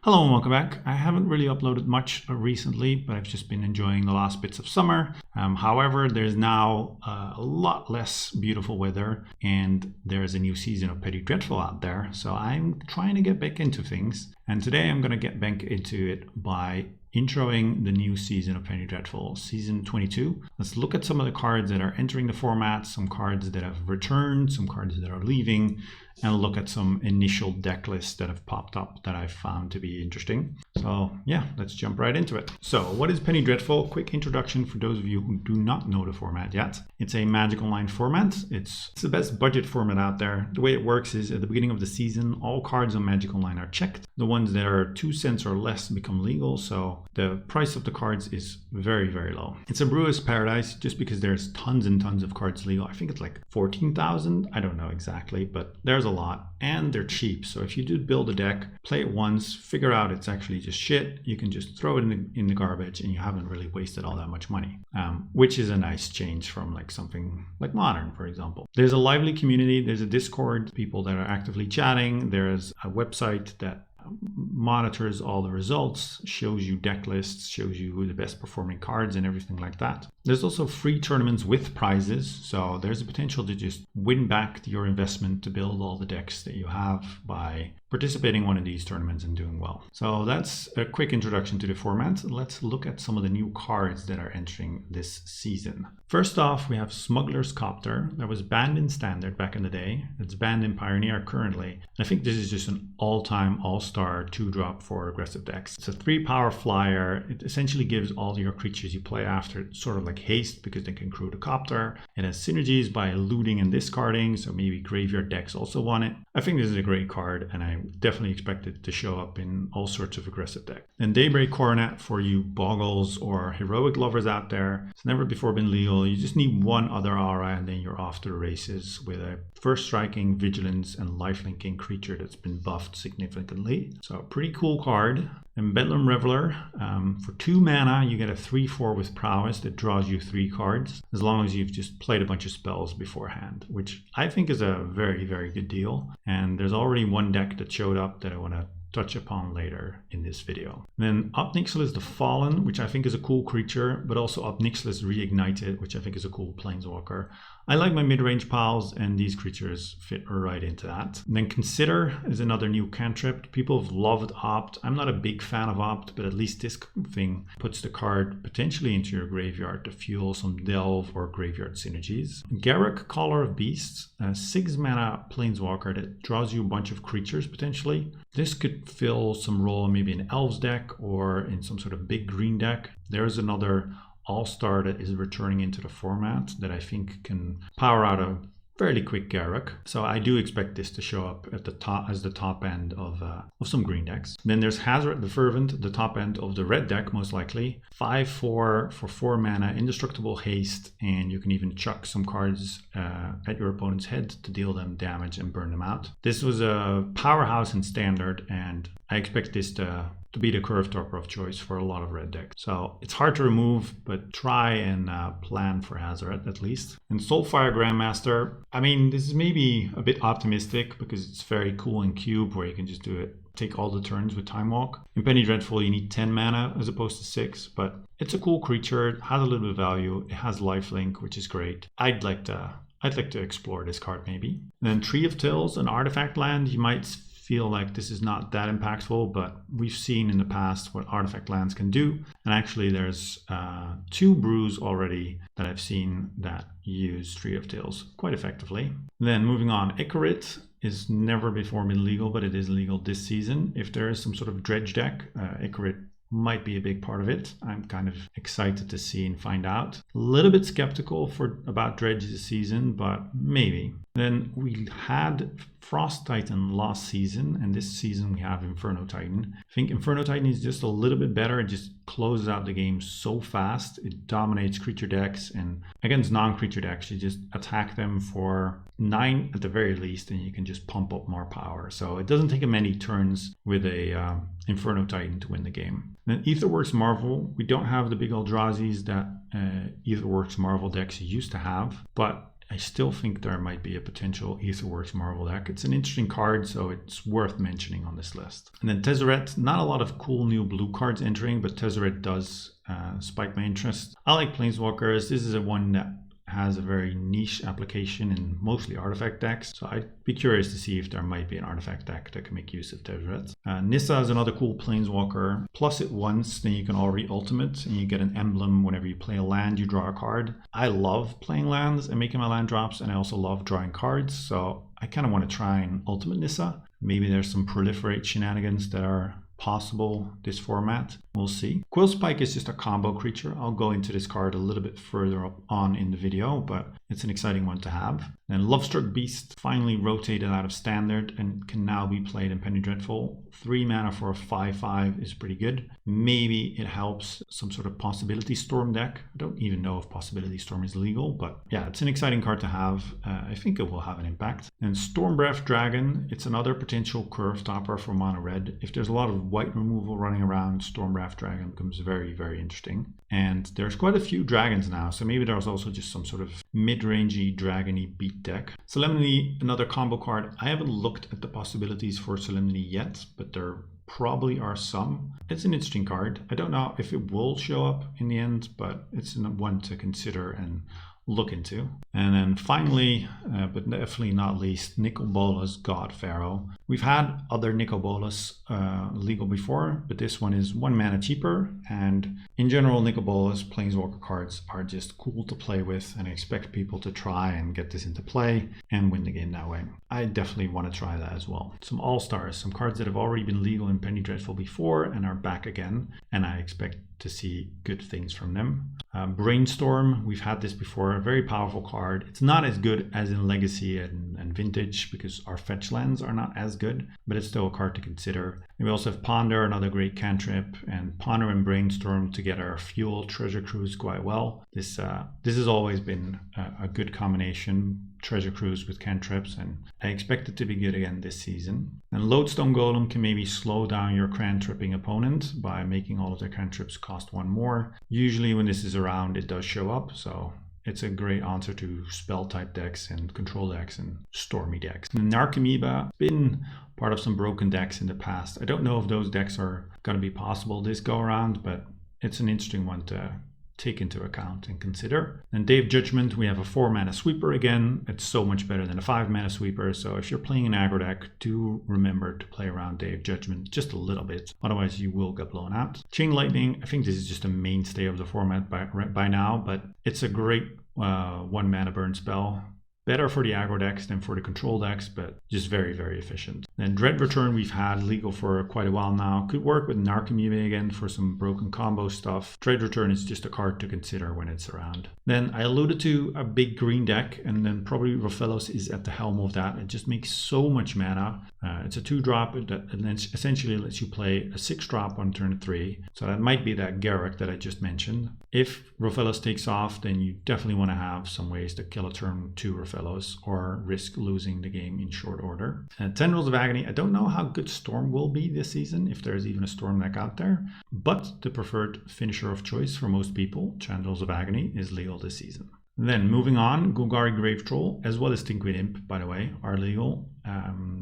Hello and welcome back. I haven't really uploaded much recently, but I've just been enjoying the last bits of summer. However, there's now a lot less beautiful weather and there's a new season of Petty Dreadful out there. So I'm trying to get back into things. And today I'm going to get back into it by introing the new season of Penny Dreadful, season 22. Let's look at some of the cards that are entering the format, some cards that have returned, some cards that are leaving, and look at some initial deck lists that have popped up that I've found to be interesting. So yeah, let's jump right into it. So what is Penny Dreadful? Quick introduction for those of you who do not know the format yet. It's a Magic Online format. It's the best budget format out there. The way it works is at the beginning of the season, all cards on Magic Online are checked. The ones that are 2 cents or less become legal, so the price of the cards is very, very low. It's a brewer's paradise just because there's tons and tons of cards legal. I think it's like 14,000. I don't know exactly, but there's a lot and they're cheap. So if you do build a deck, play it once, figure out it's actually just shit, you can just throw it in the garbage and you haven't really wasted all that much money, which is a nice change from like something like Modern, for example. There's a lively community. There's a Discord, people that are actively chatting. There's a website that monitors all the results, shows you deck lists, shows you who the best performing cards and everything like that. There's also free tournaments with prizes, so there's a potential to just win back your investment to build all the decks that you have by participating in one of these tournaments and doing well. So that's a quick introduction to the format. Let's look at some of the new cards that are entering this season. First off, we have Smuggler's Copter that was banned in Standard back in the day. It's banned in Pioneer currently. And I think this is just an all-time all-star 2-drop for aggressive decks. It's a 3-power flyer. It essentially gives all your creatures you play after sort of like haste because they can crew the copter. It has synergies by looting and discarding, so maybe graveyard decks also want it. I think this is a great card and I definitely expect it to show up in all sorts of aggressive decks. And Daybreak Coronet for you Boggles or Heroic lovers out there. It's never before been legal. You just need one other aura and then you're off to the races with a first striking, vigilance, and lifelinking creature that's been buffed significantly. So a pretty cool card. And Bedlam Reveler, for 2 mana, you get a 3/4 with Prowess that draws you 3 cards, as long as you've just played a bunch of spells beforehand, which I think is a very, very good deal. And there's already one deck that showed up that I want to touch upon later in this video. Then Obnixilis the Fallen, which I think is a cool creature, but also Obnixilis Reignited, which I think is a cool planeswalker. I like my mid-range piles, and these creatures fit right into that. And then Consider is another new cantrip. People have loved Opt. I'm not a big fan of Opt, but at least this thing puts the card potentially into your graveyard to fuel some Delve or graveyard synergies. Garruk, Caller of Beasts, a 6-mana planeswalker that draws you a bunch of creatures potentially. This could fill some role maybe in Elves deck or in some sort of big green deck. There's another all-star that is returning into the format that I think can power out a fairly quick Garruk. So I do expect this to show up at the top as the top end of some green decks. Then there's Hazoret the Fervent, the top end of the red deck most likely. 5/4 for 4 mana, indestructible haste, and you can even chuck some cards at your opponent's head to deal them damage and burn them out. This was a powerhouse in Standard, and I expect this to be the curve topper of choice for a lot of red decks. So it's hard to remove, but try and plan for Hazoret at least. And Soulfire Grandmaster, I mean, this is maybe a bit optimistic because it's very cool in Cube where you can just do it, take all the turns with Time Walk. In Penny Dreadful, you need 10 mana as opposed to 6, but it's a cool creature. It has a little bit of value. It has lifelink, which is great. I'd like to explore this card maybe. And then Tree of Tills, an artifact land. You might feel like this is not that impactful, but we've seen in the past what artifact lands can do. And actually there's 2 brews already that I've seen that use Tree of Tills quite effectively. Then moving on, Icarit is never before been legal, but it is legal this season. If there is some sort of dredge deck, Icarit might be a big part of it. I'm kind of excited to see and find out. A little bit skeptical about Dredge this season, but maybe. Then we had Frost Titan last season, and this season we have Inferno Titan. I think Inferno Titan is just a little bit better. It just closes out the game so fast. It dominates creature decks, and against non-creature decks, you just attack them for 9 at the very least, and you can just pump up more power. So it doesn't take many turns with a Inferno Titan to win the game. Then Aetherworks Marvel, we don't have the big Eldrazi's that Aetherworks Marvel decks used to have, but I still think there might be a potential Aetherworks Marvel deck. It's an interesting card, so it's worth mentioning on this list. And then Tezzeret, not a lot of cool new blue cards entering, but Tezzeret does spike my interest. I like Planeswalkers. This is a one that has a very niche application in mostly artifact decks, so I'd be curious to see if there might be an artifact deck that can make use of Tezzeret. Nissa is another cool Planeswalker. Plus it once, then you can already ultimate, and you get an emblem whenever you play a land, you draw a card. I love playing lands and making my land drops, and I also love drawing cards, so I kind of want to try and ultimate Nissa. Maybe there's some proliferate shenanigans that are possible this format. We'll see. Quillspike is just a combo creature. I'll go into this card a little bit further up on in the video, but it's an exciting one to have. Then Lovestruck Beast finally rotated out of standard and can now be played in Penny Dreadful. 3 mana for a 5/5 is pretty good. Maybe it helps some sort of Possibility Storm deck. I don't even know if Possibility Storm is legal, but yeah, it's an exciting card to have. I think it will have an impact. And Stormbreath Dragon, it's another potential curve topper for mono red. If there's a lot of white removal running around, Stormbreath Dragon becomes very, very interesting. And there's quite a few dragons now, so maybe there's also just some sort of mid-rangey, dragony beat deck. Solemnity, another combo card. I haven't looked at the possibilities for Solemnity yet, but there probably are some. It's an interesting card. I don't know if it will show up in the end, but it's one to consider and look into. And then finally, but definitely not least, Nicol Bolas God Pharaoh. We've had other Nicol Bolas legal before, but this one is 1 mana cheaper, and in general Nicol Bolas Planeswalker cards are just cool to play with, and I expect people to try and get this into play and win the game that way. I definitely want to try that as well. Some all-stars, some cards that have already been legal in Penny Dreadful before and are back again, and I expect to see good things from them. Brainstorm, we've had this before, a very powerful card. It's not as good as in Legacy and Vintage because our fetch lands are not as good, but it's still a card to consider. And we also have Ponder, another great cantrip, and Ponder and Brainstorm together fuel Treasure Cruise quite well. This has always been a good combination, Treasure Cruise with cantrips, and I expect it to be good again this season. And Lodestone Golem can maybe slow down your cantripping opponent by making all of their cantrips cost 1 more. Usually when this is around, it does show up, so it's a great answer to spell type decks and control decks and stormy decks. And Narcomoeba, been part of some broken decks in the past. I don't know if those decks are going to be possible this go around, but it's an interesting one to take into account and consider. And Day of Judgment, we have a 4 mana sweeper again. It's so much better than a 5 mana sweeper, so if you're playing an aggro deck, do remember to play around Day of Judgment just a little bit, otherwise you will get blown out. Chain Lightning, I think this is just a mainstay of the format by now, but it's a great 1 mana burn spell. Better for the aggro decks than for the control decks, but just very, very efficient. Then Dread Return we've had legal for quite a while now. Could work with Narcomoeba again for some broken combo stuff. Dread Return is just a card to consider when it's around. Then I alluded to a big green deck, and then probably Rofellos is at the helm of that. It just makes so much mana. It's a 2-drop that essentially lets you play a 6-drop on turn 3. So that might be that Garruk that I just mentioned. If Rofellos takes off, then you definitely want to have some ways to kill a turn 2 Rofellos or risk losing the game in short order. Tendrils of Agony, I don't know how good Storm will be this season, if there's even a Storm deck out there, but the preferred finisher of choice for most people, Tendrils of Agony, is legal this season. Then moving on, Golgari Grave Troll, as well as Tinkwit Imp, by the way, are legal.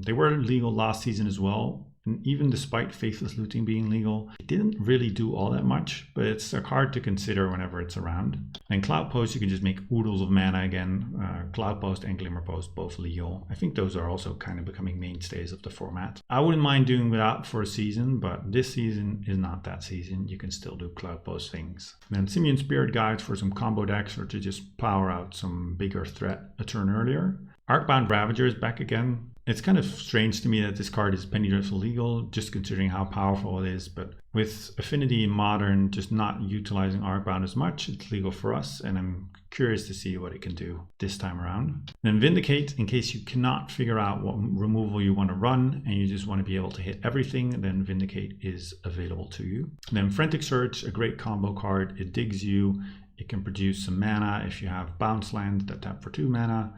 They were legal last season as well. And even despite Faithless Looting being legal, it didn't really do all that much, but it's a card to consider whenever it's around. And Cloud Post, you can just make oodles of mana again. Cloud Post and Glimmer Post, both legal. I think those are also kind of becoming mainstays of the format. I wouldn't mind doing without for a season, but this season is not that season. You can still do Cloud Post things. And then Simian Spirit Guides for some combo decks or to just power out some bigger threat a turn earlier. Arcbound Ravager is back again. It's kind of strange to me that this card is Penny Dreadful legal, just considering how powerful it is, but with Affinity and Modern just not utilizing Arcbound as much, it's legal for us, and I'm curious to see what it can do this time around. Then Vindicate, in case you cannot figure out what removal you want to run and you just want to be able to hit everything, then Vindicate is available to you. Then Frantic Search, a great combo card. It digs you, It can produce some mana if you have bounce lands that tap for 2 mana.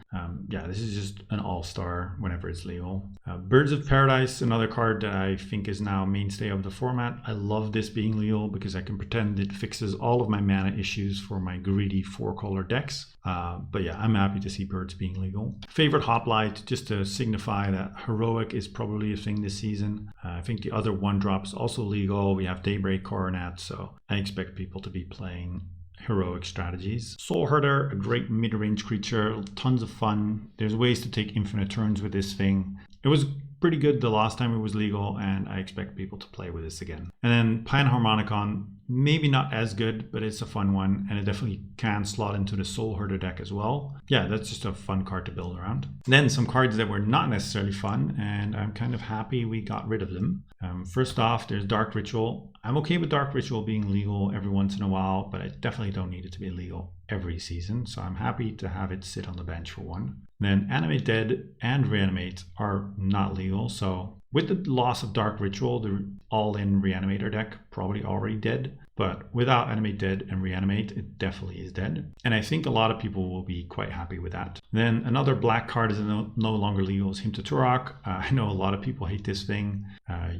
Yeah, this is just an all-star whenever it's legal. Birds of Paradise, another card that I think is now mainstay of the format. I love this being legal because I can pretend it fixes all of my mana issues for my greedy 4-color decks. But yeah, I'm happy to see birds being legal. Favorite Hoplite, just to signify that heroic is probably a thing this season. I think the other 1-drop is also legal. We have Daybreak Coronet, so I expect people to be playing heroic strategies. Soul Herder, a great mid-range creature, tons of fun. There's ways to take infinite turns with this thing. It was pretty good the last time it was legal, and I expect people to play with this again. And then Panharmonicon, maybe not as good, but it's a fun one, and it definitely can slot into the Soul Herder deck as well. Yeah, that's just a fun card to build around. Then some cards that were not necessarily fun, and I'm kind of happy we got rid of them. First off, there's Dark Ritual. I'm okay with Dark Ritual being legal every once in a while, but I definitely don't need it to be legal every season, so I'm happy to have it sit on the bench for one. Then Animate Dead and Reanimate are not legal, so with the loss of Dark Ritual, the all-in Reanimator deck probably already dead, but without Animate Dead and Reanimate, it definitely is dead. And I think a lot of people will be quite happy with that. Then another black card is no longer legal is Hymn to Turok. I know a lot of people hate this thing.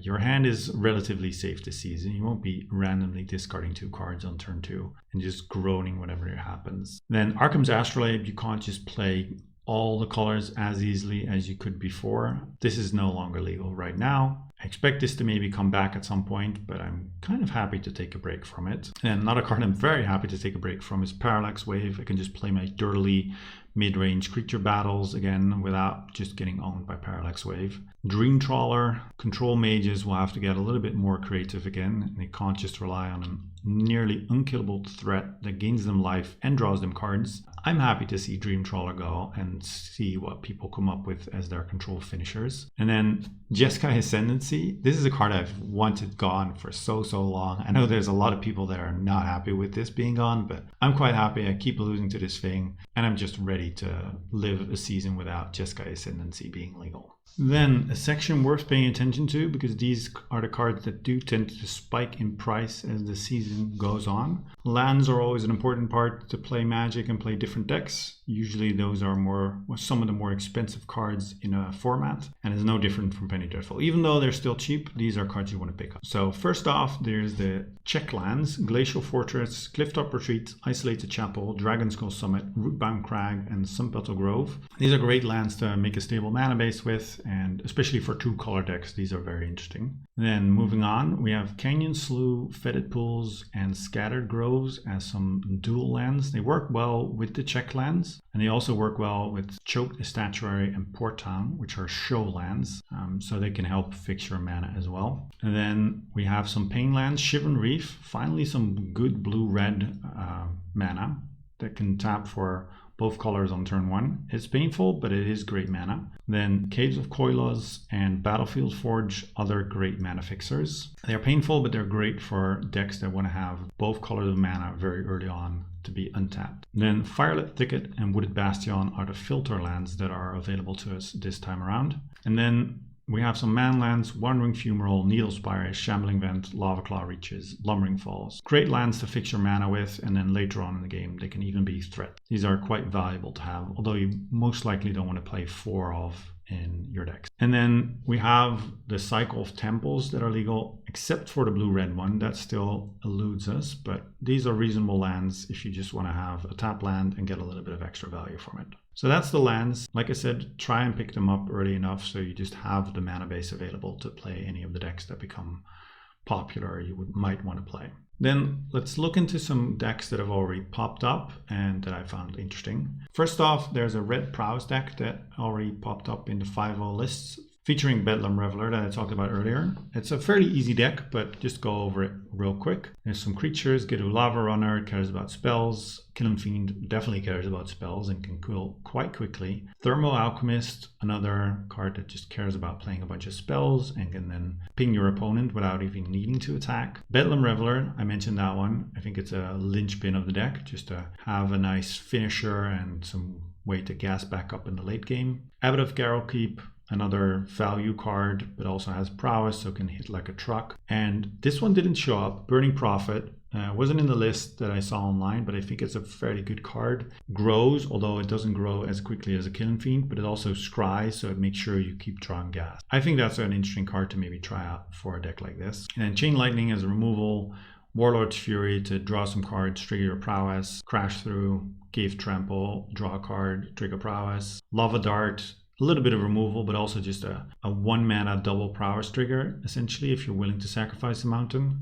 Your hand is relatively safe this season. You won't be randomly discarding 2 cards on turn 2 and just groaning whenever it happens. Then Arkham's Astrolabe, you can't just play all the colors as easily as you could before. This is no longer legal right now. I expect this to maybe come back at some point, but I'm kind of happy to take a break from it. And another card I'm very happy to take a break from is Parallax Wave. I can just play my dirtily mid-range creature battles again without just getting owned by Parallax Wave. Dream Trawler, control mages will have to get a little bit more creative again, and they can't just rely on a nearly unkillable threat that gains them life and draws them cards. I'm happy to see Dream Trawler go and see what people come up with as their control finishers. And then Jeskai Ascendancy. This is a card I've wanted gone for so long. I know there's a lot of people that are not happy with this being gone, but I'm quite happy. I keep losing to this thing, and I'm just ready to live a season without Jeskai Ascendancy being legal. Then a section worth paying attention to, because these are the cards that do tend to spike in price as the season goes on. Lands are always an important part to play Magic and play different decks. Usually those are some of the more expensive cards in a format, and it's no different from Penny Dreadful. Even though they're still cheap, these are cards you want to pick up. So first off, there's the check lands: Glacial Fortress, Clifftop Retreat, Isolated Chapel, Dragonskull Summit, Rootbound Crag, and Sunpetal Grove. These are great lands to make a stable mana base with, and especially for 2-color decks, these are very interesting. Then moving on, we have Canyon Slough, Fetid Pools, and Scattered Groves as some dual lands. They work well with the check lands, and they also work well with Choked Statuary and Port Town, which are show lands, so they can help fix your mana as well. And then we have some Pain lands, Shivern Reef, finally some good blue-red mana that can tap for both colors on turn 1. It's painful, but it is great mana. Then Caves of Koilos and Battlefield Forge, other great mana fixers. They're painful, but they're great for decks that want to have both colors of mana very early on to be untapped. Then Firelit Thicket and Wooded Bastion are the filter lands that are available to us this time around. And then we have some man lands: Wandering Fumarole, Needlespire, Shambling Vent, Lavaclaw Reaches, Lumbering Falls. Great lands to fix your mana with, and then later on in the game they can even be threat. These are quite valuable to have, although you most likely don't want to play 4 of in your decks. And then we have the cycle of temples that are legal, except for the blue-red one. That still eludes us, but these are reasonable lands if you just want to have a tap land and get a little bit of extra value from it. So that's the lands. Like I said, try and pick them up early enough so you just have the mana base available to play any of the decks that become popular you might want to play. Then let's look into some decks that have already popped up and that I found interesting. First off, there's a red Prowess deck that already popped up in the 5.0 lists, featuring Bedlam Reveler that I talked about earlier. It's a fairly easy deck, but just go over it real quick. There's some creatures. Gidu Lava Runner cares about spells. Killing Fiend definitely cares about spells and can kill quite quickly. Thermo Alchemist, another card that just cares about playing a bunch of spells and can then ping your opponent without even needing to attack. Bedlam Reveler, I mentioned that one. I think it's a linchpin of the deck, just to have a nice finisher and some way to gas back up in the late game. Abbot of Garrowkeep, another value card, but also has prowess, so can hit like a truck. And this one didn't show up, Burning Prophet. Wasn't in the list that I saw online, but I think it's a fairly good card. Grows, although it doesn't grow as quickly as a Killing Fiend, but it also scries, so it makes sure you keep drawing gas. I think that's an interesting card to maybe try out for a deck like this. And then Chain Lightning as a removal, Warlord's Fury to draw some cards, trigger your prowess, Crash Through, give Trample, draw a card, trigger prowess, Lava Dart, a little bit of removal, but also just a 1 mana double prowess trigger, essentially, if you're willing to sacrifice a mountain.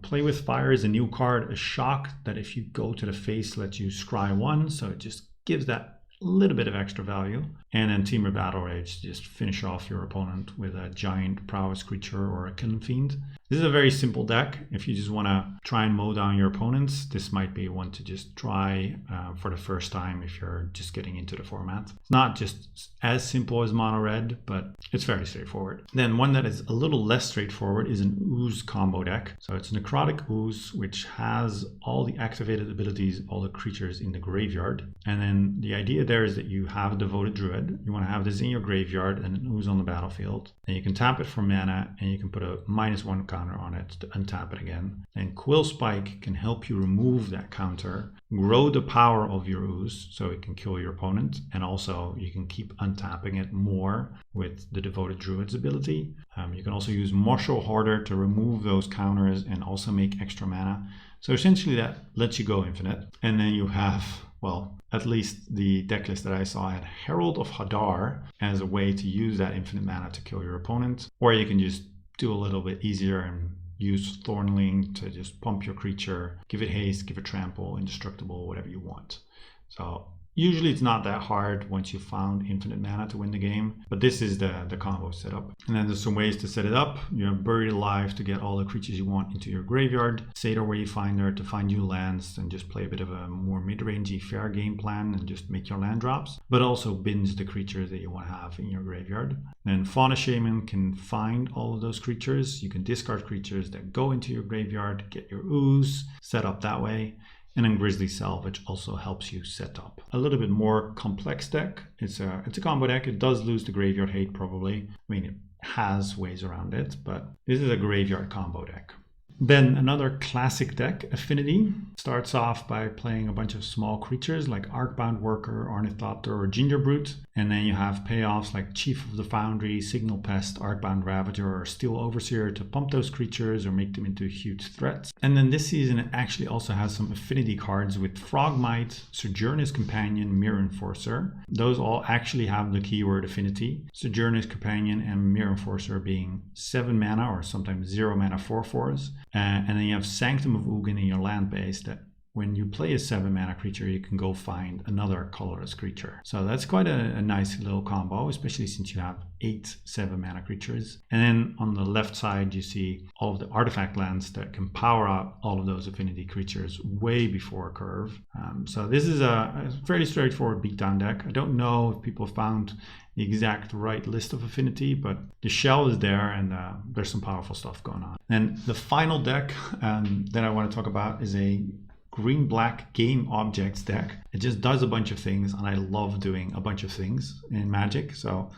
Play with Fire is a new card, a shock that if you go to the face lets you scry 1, so it just gives that little bit of extra value. And then Temur Battle Rage, just finish off your opponent with a giant prowess creature or a Killing Fiend. This is a very simple deck. If you just want to try and mow down your opponents, this might be one to just try for the first time if you're just getting into the format. It's not just as simple as mono red, but it's very straightforward. Then one that is a little less straightforward is an Ooze combo deck. So it's Necrotic Ooze, which has all the activated abilities of all the creatures in the graveyard. And then the idea there is that you have a Devoted Druid. You want to have this in your graveyard and an Ooze on the battlefield. And you can tap it for mana, and you can put a -1 counter on it to untap it again. And Quill Spike can help you remove that counter, grow the power of your Ooze so it can kill your opponent, and also you can keep untapping it more with the Devoted Druid's ability. You can also use Martial Hoarder to remove those counters and also make extra mana. So essentially that lets you go infinite. And then you have, well, at least the deck list that I saw had Herald of Hadar as a way to use that infinite mana to kill your opponent. Or you can just do a little bit easier and use Thornling to just pump your creature, give it haste, give it trample, indestructible, whatever you want. So usually it's not that hard once you've found infinite mana to win the game, but this is the combo setup. And then there's some ways to set it up. You have Buried Alive to get all the creatures you want into your graveyard, Satyr Wayfinder to find new lands and just play a bit of a more mid-rangey fair game plan and just make your land drops, but also binge the creatures that you want to have in your graveyard. Then Fauna Shaman can find all of those creatures. You can discard creatures that go into your graveyard, get your Ooze set up that way. And then Grizzly Salvage also helps you set up a little bit more complex deck. It's a combo deck. It does lose the graveyard hate probably. I mean, it has ways around it, but this is a graveyard combo deck. Then another classic deck, Affinity, starts off by playing a bunch of small creatures like Arcbound Worker, Ornithopter, or Gingerbrute. And then you have payoffs like Chief of the Foundry, Signal Pest, Arcbound Ravager, or Steel Overseer to pump those creatures or make them into huge threats. And then this season it actually also has some Affinity cards with Frogmite, Sojourner's Companion, Mirror Enforcer. Those all actually have the keyword Affinity. Sojourner's Companion and Mirror Enforcer being 7 mana or sometimes 0 mana 4/4s. And then you have Sanctum of Ugin in your land base that when you play a 7 mana creature, you can go find another colorless creature. So that's quite a nice little combo, especially since you have 8 7 mana creatures. And then on the left side, you see all of the artifact lands that can power out all of those Affinity creatures way before curve. So this is a fairly straightforward beatdown deck. I don't know if people found the exact right list of Affinity, but the shell is there and there's some powerful stuff going on. And the final deck that I want to talk about is a green-black game objects deck. It just does a bunch of things, and I love doing a bunch of things in Magic. So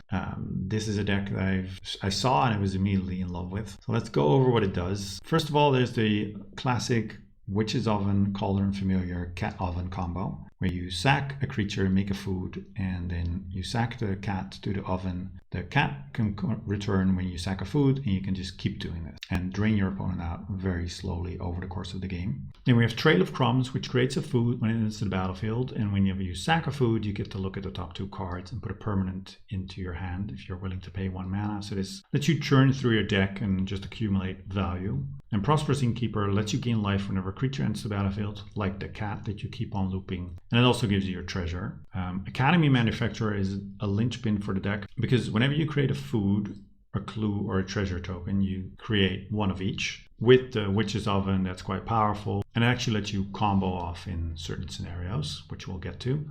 this is a deck that I saw and I was immediately in love with. So let's go over what it does. First of all, there's the classic Witch's Oven, Cauldron Familiar, Cat Oven combo, where you sack a creature, make a food, and then you sack the cat to the oven. The cat can return when you sack a food, and you can just keep doing this and drain your opponent out very slowly over the course of the game. Then we have Trail of Crumbs, which creates a food when it enters the battlefield, and whenever you sack a food, you get to look at the top 2 cards and put a permanent into your hand if you're willing to pay 1 mana. So this lets you churn through your deck and just accumulate value. And Prosperous Innkeeper lets you gain life whenever a creature enters the battlefield, like the cat that you keep on looping. And it also gives you your treasure. Academy Manufacturer is a linchpin for the deck because whenever you create a food, a clue, or a treasure token, you create 1 of each. With the Witch's Oven, that's quite powerful, and it actually lets you combo off in certain scenarios, which we'll get to.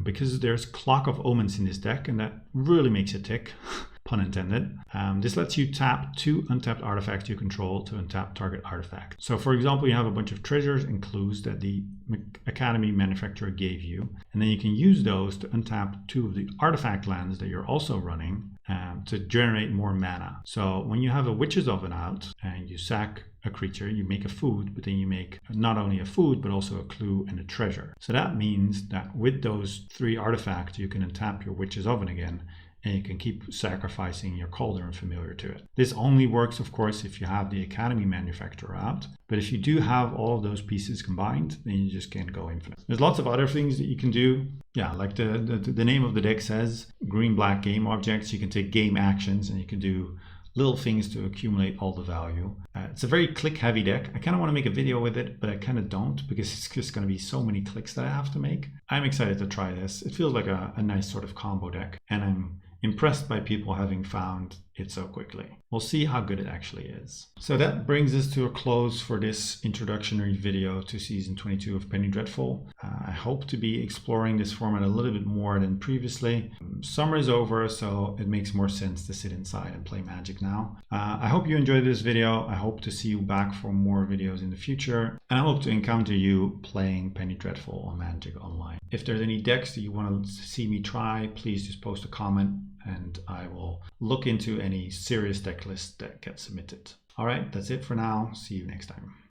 Because there's Clock of Omens in this deck, and that really makes it tick. pun intended. This lets you tap 2 untapped artifacts you control to untap target artifact. So for example, you have a bunch of treasures and clues that the Academy manufacturer gave you, and then you can use those to untap 2 of the artifact lands that you're also running to generate more mana. So when you have a Witch's Oven out and you sack a creature, you make a food, but then you make not only a food but also a clue and a treasure. So that means that with those 3 artifacts you can untap your Witch's Oven again, and you can keep sacrificing your Cauldron Familiar to it. This only works, of course, if you have the Academy manufacturer out, but if you do have all of those pieces combined, then you just can't go infinite. There's lots of other things that you can do. Yeah, like the name of the deck says, green-black game objects. You can take game actions and you can do little things to accumulate all the value. It's a very click-heavy deck. I kind of want to make a video with it, but I kind of don't, because it's just going to be so many clicks that I have to make. I'm excited to try this. It feels like a nice sort of combo deck, and I'm impressed by people having found it so quickly. We'll see how good it actually is. So that brings us to a close for this introductory video to season 22 of Penny Dreadful. I hope to be exploring this format a little bit more than previously. Summer is over, so it makes more sense to sit inside and play Magic now. I hope you enjoyed this video. I hope to see you back for more videos in the future, and I hope to encounter you playing Penny Dreadful on Magic Online. If there's any decks that you want to see me try, please just post a comment and I will look into any serious deck list that gets submitted. All right, that's it for now. See you next time.